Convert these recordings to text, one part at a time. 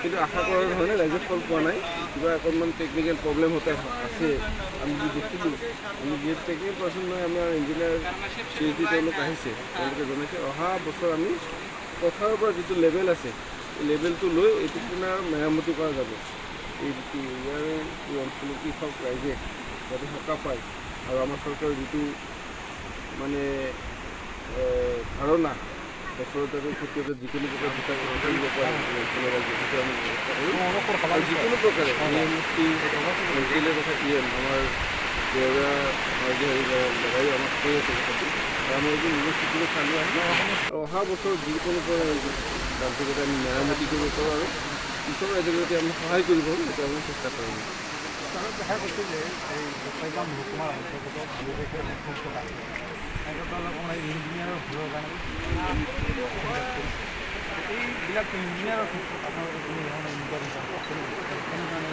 কিন্তু আশা কৰাৰ ধৰণে ৰাইজে ফল পোৱা নাই। কিবা অকণমান টেকনিকেল প্ৰব্লেম হতে আছে। আমি দেখিলোঁ, আমি যিহেতু টেকনিকেল পাৰ্চন নহয়, আমাৰ ইঞ্জিনিয়াৰ PhD তেওঁলোক আহিছে, তেওঁলোকে জনাইছে অহা বছৰ আমি পথাৰৰ পৰা যিটো লেভেল আছে এই লেভেলটো লৈ এইটো পুনৰ মেৰামতি কৰা যাব। ইয়াৰে এই অঞ্চলৰ কৃষক ৰাইজে যাতে সকাহ পায় আৰু আমাৰ চৰকাৰৰ যিটো মানে ধাৰণা বছৰত যাতে খেতিয়কে যিকোনো প্ৰকাৰে বিকাশ কৰিব পাৰে অঞ্চলৰ ৰাইজে সেইটো আমি যিকোনো প্ৰকাৰে এমচিলে তথা আমাৰ দেউৰা লগাই আমাক কৈ আছে কথাটো আমি এইটো নিজৰ চকুৰে চালি আহিম আৰু অহা বছৰ যিকোনো কামটো যাতে আমি মেৰামতি কৰিব পাৰোঁ আৰু কৃষক ৰাইজক যাতে আমি সহায় কৰিব পাৰোঁ সেইটো আমি চেষ্টা কৰিম। দেখা গৈছে যে এই গোসাইগাঁও মহকুমাৰ অন্তৰ্গত ইঞ্জিনিয়াৰৰ ভুলৰ কাৰণে এইবিলাক ইঞ্জিনিয়াৰৰ ক্ষেত্ৰত আপোনালোকে কোনো ধৰণৰ ইণ্টাৰভিউ কেনেধৰণে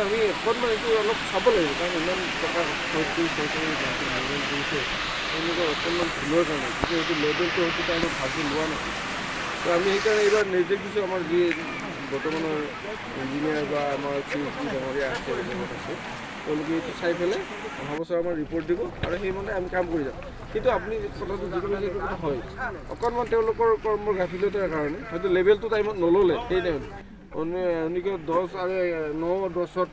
আমি অকণমান এইটো অলপ চাব লাগিব কাৰণ ইমান টকা খৰচ কৰি চৰকাৰী নিৰ্মাণ কৰিছে তেওঁলোকৰ অকণমান ভুলৰ কাৰণে কিন্তু সেইটো লেভেলটো হয়তো তেওঁলোক ভালকৈ লোৱা নাই। তো আমি সেইকাৰণে এইবাৰ নিৰ্দেশ দিছোঁ আমাৰ যি বৰ্তমানৰ ইঞ্জিনিয়াৰ বা আমাৰ PhD ডাঙৰীয়া আছে তেওঁলোকে এইটো চাই পেলাই অহা বছৰ আমাৰ ৰিপৰ্ট দিব আৰু সেইমতে আমি কাম কৰি যাম। কিন্তু আপুনি কথাটো যিটো যিটো কথা হয় অকণমান তেওঁলোকৰ কৰ্মৰ গাফিলতাৰ কাৰণে হয়তো লেভেলটো টাইমত নল'লে সেই টাইমত এনেকৈ 10 আৰু 9-10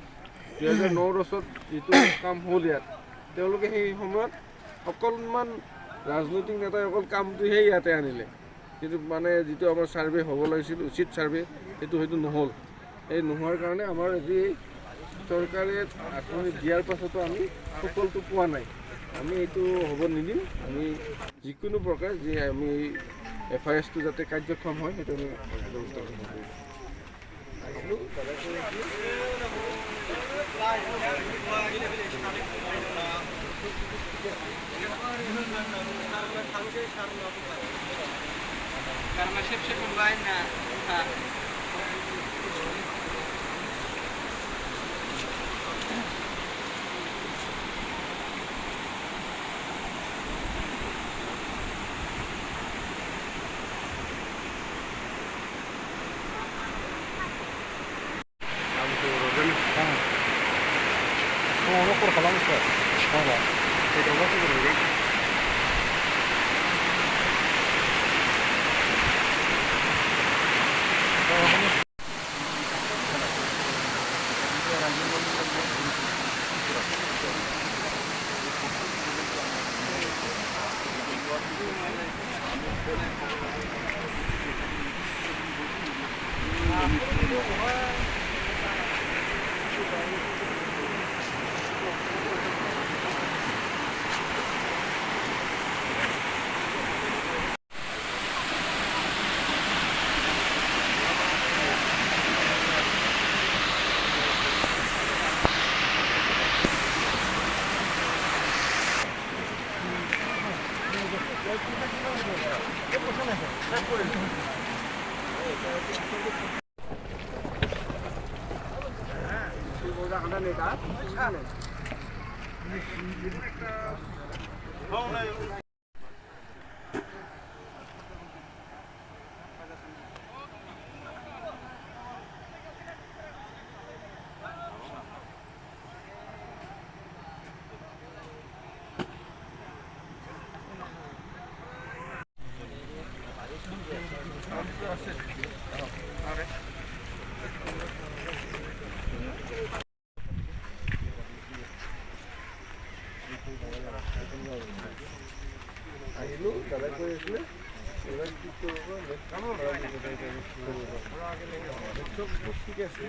2009-10 যিটো কাম হ'ল ইয়াত তেওঁলোকে সেই সময়ত অকণমান ৰাজনৈতিক নেতাই অকল কামটোহে ইয়াতে আনিলে কিন্তু মানে যিটো আমাৰ ছাৰ্ভে হ'ব লাগিছিল উচিত ছাৰ্ভে সেইটো হয়তো নহ'ল। এই নোহোৱাৰ কাৰণে আমাৰ আজি চৰকাৰে আঁচনি দিয়াৰ পাছতো আমি সুফলটো পোৱা নাই। আমি এইটো হ'ব নিদিম। আমি যিকোনো প্ৰকাৰে যে আমি FIS-টো যাতে কাৰ্যক্ষম হয় সেইটো আমি ব্যৱস্থা কৰিম। Karena siap-siap pembahasnya. Ono por falamos só. Vamos lá. Então vamos fazer. আহিলোঁ দাদাই কৈ আছিলে এইবাৰ কি কৰিব চব ঠিক আছে।